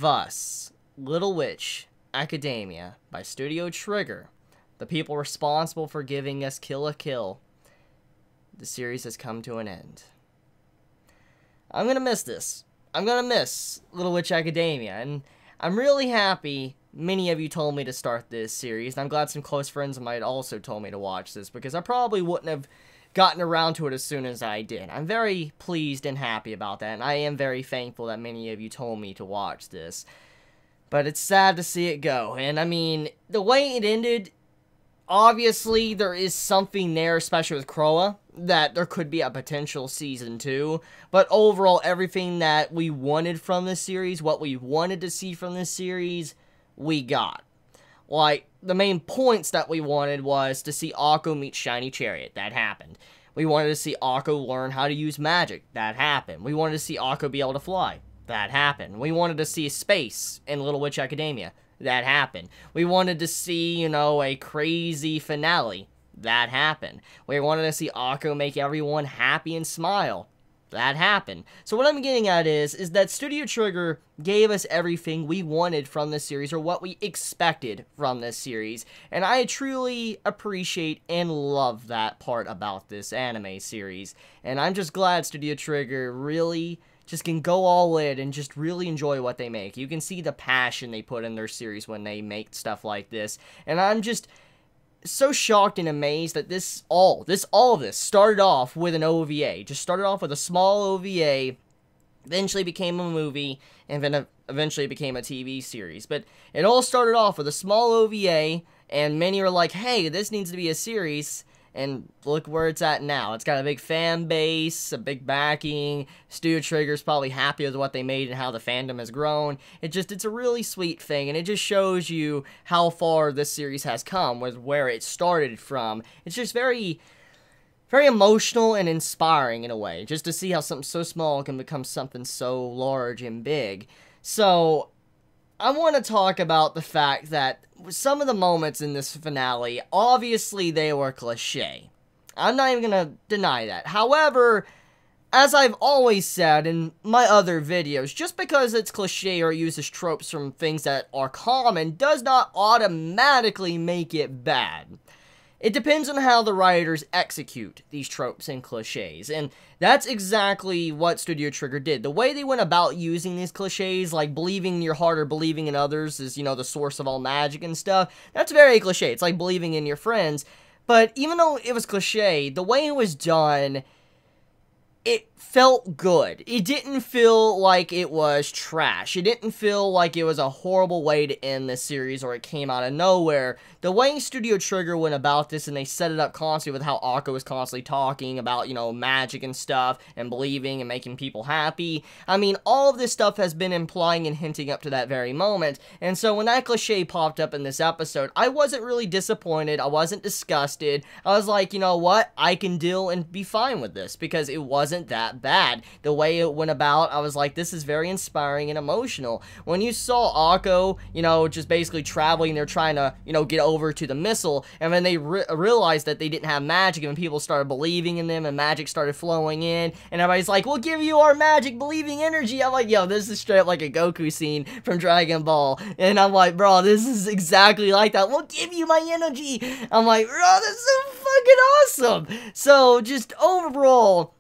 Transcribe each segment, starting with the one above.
us, Little Witch Academia by Studio Trigger, the people responsible for giving us Kill la Kill, the series has come to an end. I'm gonna miss this. I'm gonna miss Little Witch Academia, and I'm really happy many of you told me to start this series, and I'm glad some close friends of mine also told me to watch this, because I probably wouldn't have gotten around to it as soon as I did. I'm very pleased and happy about that, and I am very thankful that many of you told me to watch this. But it's sad to see it go, and I mean, the way it ended, obviously there is something there, especially with Croix, that there could be a potential season 2, but overall, everything that we wanted from this series, what we wanted to see from this series, we got. Like, the main points that we wanted was to see Akko meet Shiny Chariot. That happened. We wanted to see Akko learn how to use magic. That happened. We wanted to see Akko be able to fly. That happened. We wanted to see space in Little Witch Academia. That happened. We wanted to see, you know, a crazy finale. That happened. We wanted to see Akko make everyone happy and smile. That happened. So what I'm getting at is that Studio Trigger gave us everything we wanted from this series, or what we expected from this series, and I truly appreciate and love that part about this anime series, and I'm just glad Studio Trigger really just can go all in and just really enjoy what they make. You can see the passion they put in their series when they make stuff like this, and I'm just so shocked and amazed that all of this started off with an OVA. Just started off with a small OVA, eventually became a movie, and then eventually became a TV series. But it all started off with a small OVA, and many are like, hey, this needs to be a series. And look where it's at now. It's got a big fan base, a big backing. Studio Trigger's probably happy with what they made and how the fandom has grown. It's a really sweet thing, and it just shows you how far this series has come with where it started from. It's just very, very emotional and inspiring in a way, just to see how something so small can become something so large and big. So I want to talk about the fact that some of the moments in this finale, obviously they were cliche. I'm not even going to deny that. However, as I've always said in my other videos, just because it's cliche or uses tropes from things that are common does not automatically make it bad. It depends on how the writers execute these tropes and cliches, and that's exactly what Studio Trigger did. The way they went about using these cliches, like believing in your heart or believing in others is, you know, the source of all magic and stuff, that's very cliche. It's like believing in your friends. But even though it was cliche, the way it was done, it felt good. It didn't feel like it was trash. It didn't feel like it was a horrible way to end this series or it came out of nowhere. The way Studio Trigger went about this, and they set it up constantly with how Akko was constantly talking about, you know, magic and stuff and believing and making people happy. I mean, all of this stuff has been implying and hinting up to that very moment. And so when that cliche popped up in this episode, I wasn't really disappointed. I wasn't disgusted. I was like, you know what? I can deal and be fine with this because it wasn't that bad. The way it went about, I was like, this is very inspiring and emotional. When you saw Akko, you know, just basically traveling, they're trying to, you know, get over to the missile, and then they realized that they didn't have magic, and people started believing in them, and magic started flowing in, and everybody's like, we'll give you our magic believing energy. I'm like, yo, this is straight up like a Goku scene from Dragon Ball, and I'm like, bro, this is exactly like that. We'll give you my energy. I'm like, bro, this is so fucking awesome. So, just overall,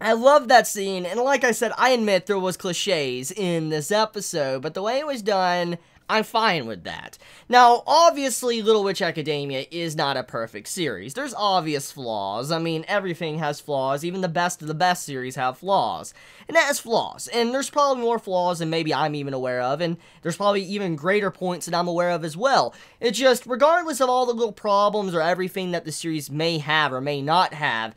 I love that scene, and like I said, I admit there was cliches in this episode, but the way it was done, I'm fine with that. Now, obviously, Little Witch Academia is not a perfect series. There's obvious flaws. I mean, everything has flaws. Even the best of the best series have flaws. And it has flaws. And there's probably more flaws than maybe I'm even aware of, and there's probably even greater points that I'm aware of as well. It's just, regardless of all the little problems or everything that the series may have or may not have,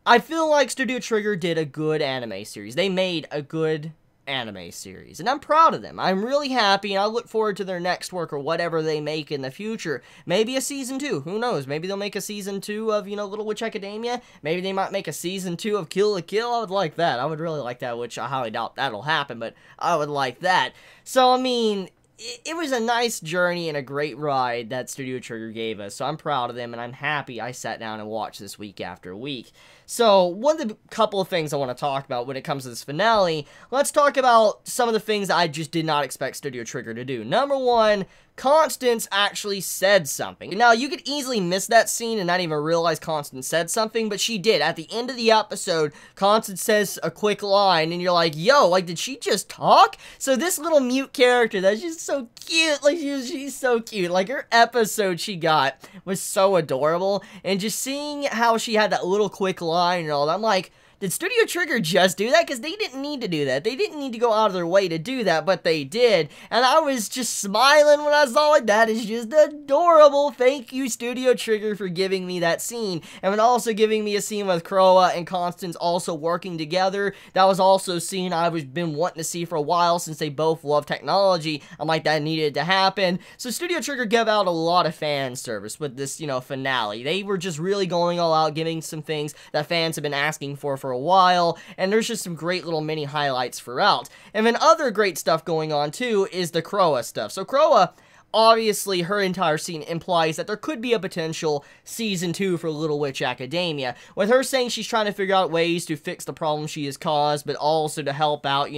I feel like Studio Trigger did a good anime series. They made a good anime series, and I'm proud of them. I'm really happy, and I look forward to their next work or whatever they make in the future. Maybe a season 2, who knows? Maybe they'll make a season 2 of, you know, Little Witch Academia. Maybe they might make a season 2 of Kill la Kill. I would like that. I would really like that, which I highly doubt that'll happen, but I would like that. So, I mean, it was a nice journey and a great ride that Studio Trigger gave us, so I'm proud of them, and I'm happy I sat down and watched this week after week. So, one of the couple of things I want to talk about when it comes to this finale, let's talk about some of the things I just did not expect Studio Trigger to do. Number one, Constance actually said something. Now, you could easily miss that scene and not even realize Constance said something, but she did. At the end of the episode, Constance says a quick line, and you're like, yo, like, did she just talk? So this little mute character that's just so cute, like, she's so cute. Like, her episode she got was so adorable, and just seeing how she had that little quick line and all that, I'm like, did Studio Trigger just do that? Because they didn't need to do that. They didn't need to go out of their way to do that, but they did. And I was just smiling when I saw it. That is just adorable. Thank you, Studio Trigger, for giving me that scene. And then also giving me a scene with Croix and Constance also working together. That was also a scene I've been wanting to see for a while since they both love technology. I'm like, that needed to happen. So Studio Trigger gave out a lot of fan service with this, finale. They were just really going all out, giving some things that fans have been asking for a while, and there's just some great little mini highlights throughout. And then other great stuff going on too is the Croix stuff. So Croix, obviously her entire scene implies that there could be a potential season 2 for Little Witch Academia, with her saying she's trying to figure out ways to fix the problem she has caused, but also to help out,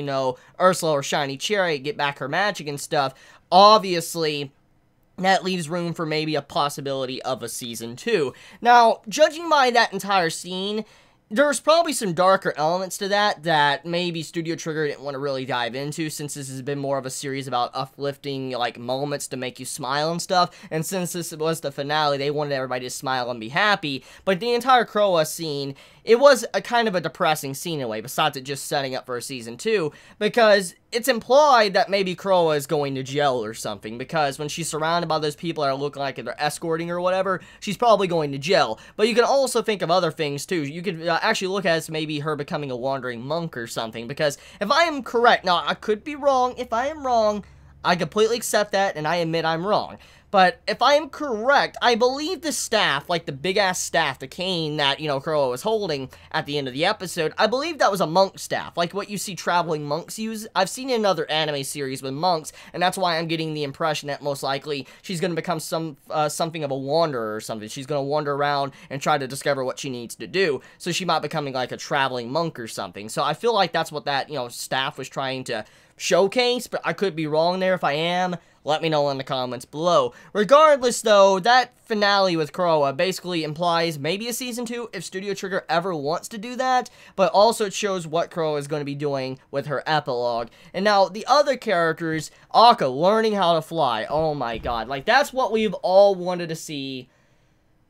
Ursula or Shiny Chariot get back her magic and stuff. Obviously, that leaves room for maybe a possibility of a season 2. Now, judging by that entire scene, there's probably some darker elements to that maybe Studio Trigger didn't want to really dive into, since this has been more of a series about uplifting, moments to make you smile and stuff, and since this was the finale, they wanted everybody to smile and be happy. But the entire Croix scene, it was a kind of a depressing scene in a way, besides it just setting up for a season 2, because it's implied that maybe Croix is going to jail or something, because when she's surrounded by those people that look like they're escorting her or whatever, she's probably going to jail. But you can also think of other things too. You could actually look at it as maybe her becoming a wandering monk or something, because if I am correct, now I could be wrong, if I am wrong, I completely accept that and I admit I'm wrong. But if I am correct, I believe the staff, like the big-ass staff, the cane that, Croix was holding at the end of the episode, I believe that was a monk staff, like what you see traveling monks use. I've seen it in other anime series with monks, and that's why I'm getting the impression that most likely she's going to become something of a wanderer or something. She's going to wander around and try to discover what she needs to do, so she might becoming like a traveling monk or something. So I feel like that's what that, staff was trying to showcase, but I could be wrong there. If I am, let me know in the comments below. Regardless, though, that finale with Croix basically implies maybe a season 2 if Studio Trigger ever wants to do that, but also it shows what Croix is going to be doing with her epilogue. And now, the other characters, Akko, learning how to fly. Oh my god, like, that's what we've all wanted to see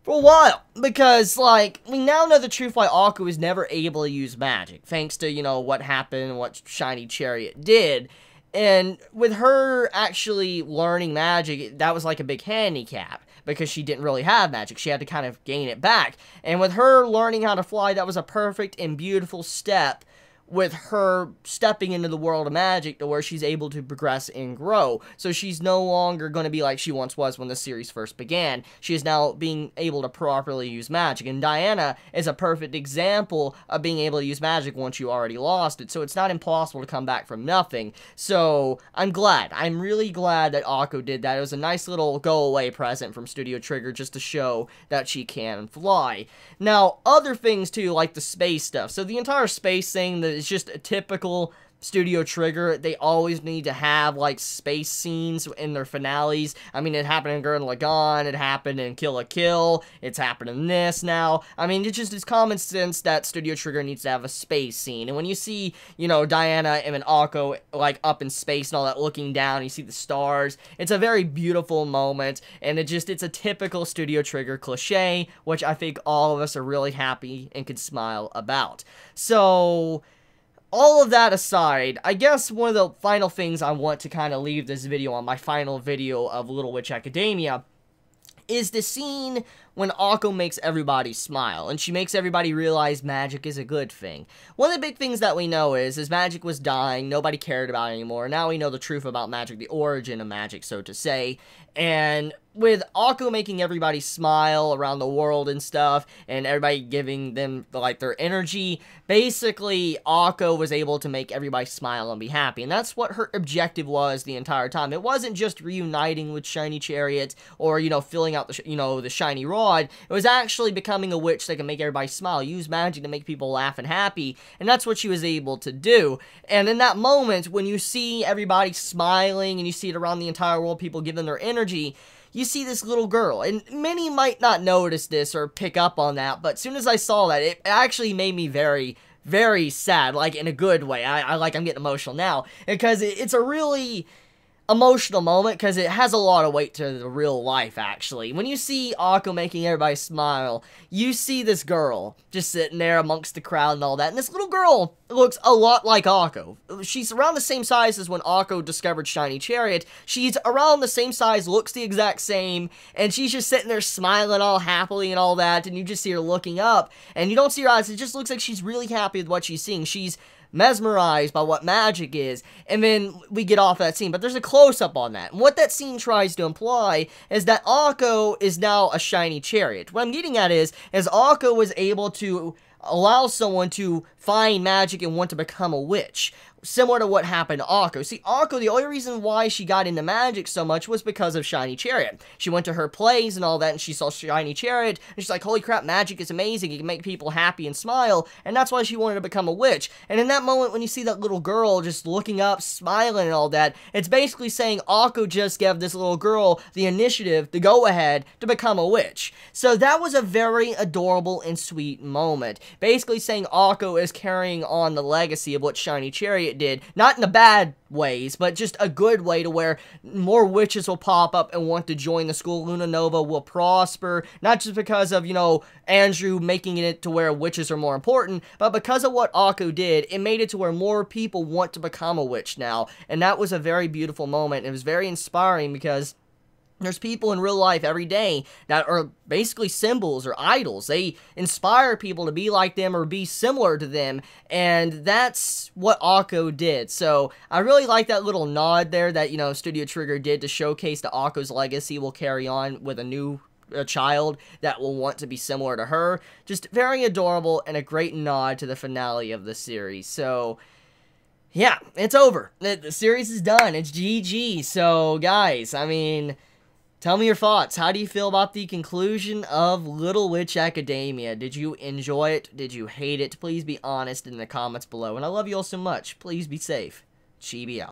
for a while, because, we now know the truth why Akko was never able to use magic, thanks to, what happened and what Shiny Chariot did. And with her actually learning magic, that was like a big handicap, because she didn't really have magic. She had to kind of gain it back. And with her learning how to fly, that was a perfect and beautiful step with her stepping into the world of magic to where she's able to progress and grow. So she's no longer going to be like she once was when the series first began. She is now being able to properly use magic. And Diana is a perfect example of being able to use magic once you already lost it. So it's not impossible to come back from nothing. So I'm glad. I'm really glad that Akko did that. It was a nice little go-away present from Studio Trigger just to show that she can fly. Now, other things too, like the space stuff. So the entire space thing, it's just a typical Studio Trigger. They always need to have, space scenes in their finales. I mean, it happened in Gurren Lagann, it happened in Kill la Kill, it's happening in this now. I mean, it's common sense that Studio Trigger needs to have a space scene. And when you see, Diana and Akko, up in space and all that, looking down, you see the stars, it's a very beautiful moment, and it's a typical Studio Trigger cliche, which I think all of us are really happy and can smile about. So, all of that aside, I guess one of the final things I want to kind of leave this video on, my final video of Little Witch Academia, is the scene when Akko makes everybody smile, and she makes everybody realize magic is a good thing. One of the big things that we know is magic was dying, nobody cared about it anymore. Now we know the truth about magic, the origin of magic, so to say. And with Akko making everybody smile around the world and stuff, and everybody giving them, their energy, basically, Akko was able to make everybody smile and be happy. And that's what her objective was the entire time. It wasn't just reuniting with Shiny Chariot, or, filling out the, the shiny roll fraud. It was actually becoming a witch that can make everybody smile, use magic to make people laugh and happy, and that's what she was able to do. And in that moment, when you see everybody smiling, and you see it around the entire world, people giving their energy, you see this little girl, and many might not notice this or pick up on that, but as soon as I saw that, it actually made me very, very sad, like in a good way. I'm getting emotional now, because it's a really emotional moment, because it has a lot of weight to the real life, actually. When you see Akko making everybody smile, you see this girl just sitting there amongst the crowd and all that, and this little girl looks a lot like Akko. She's around the same size as when Akko discovered Shiny Chariot. She's around the same size, looks the exact same, and she's just sitting there smiling all happily and all that, and you just see her looking up, and you don't see her eyes. It just looks like she's really happy with what she's seeing. She's mesmerized by what magic is, and then we get off that scene, but there's a close-up on that, and what that scene tries to imply is that Akko is now a Shiny Chariot. What I'm getting at is Akko was able to allow someone to find magic and want to become a witch, similar to what happened to Akko. See, Akko, the only reason why she got into magic so much was because of Shiny Chariot. She went to her plays and all that, and she saw Shiny Chariot, and she's like, holy crap, magic is amazing, it can make people happy and smile, and that's why she wanted to become a witch. And in that moment, when you see that little girl just looking up, smiling and all that, it's basically saying Akko just gave this little girl the initiative, the go-ahead, to become a witch. So that was a very adorable and sweet moment. Basically saying Akko is carrying on the legacy of what Shiny Chariot did, not in the bad ways, but just a good way to where more witches will pop up and want to join the school. Luna Nova will prosper, not just because of, you know, Andrew making it to where witches are more important, but because of what Akko did, it made it to where more people want to become a witch now, and that was a very beautiful moment. It was very inspiring, because there's people in real life every day that are basically symbols or idols. They inspire people to be like them or be similar to them, and that's what Akko did. So I really like that little nod there that, you know, Studio Trigger did to showcase that Akko's legacy will carry on with a child that will want to be similar to her. Just very adorable and a great nod to the finale of the series. So yeah, it's over. The series is done. It's GG. So guys, I mean, tell me your thoughts. How do you feel about the conclusion of Little Witch Academia? Did you enjoy it? Did you hate it? Please be honest in the comments below. And I love you all so much. Please be safe. Chibi out.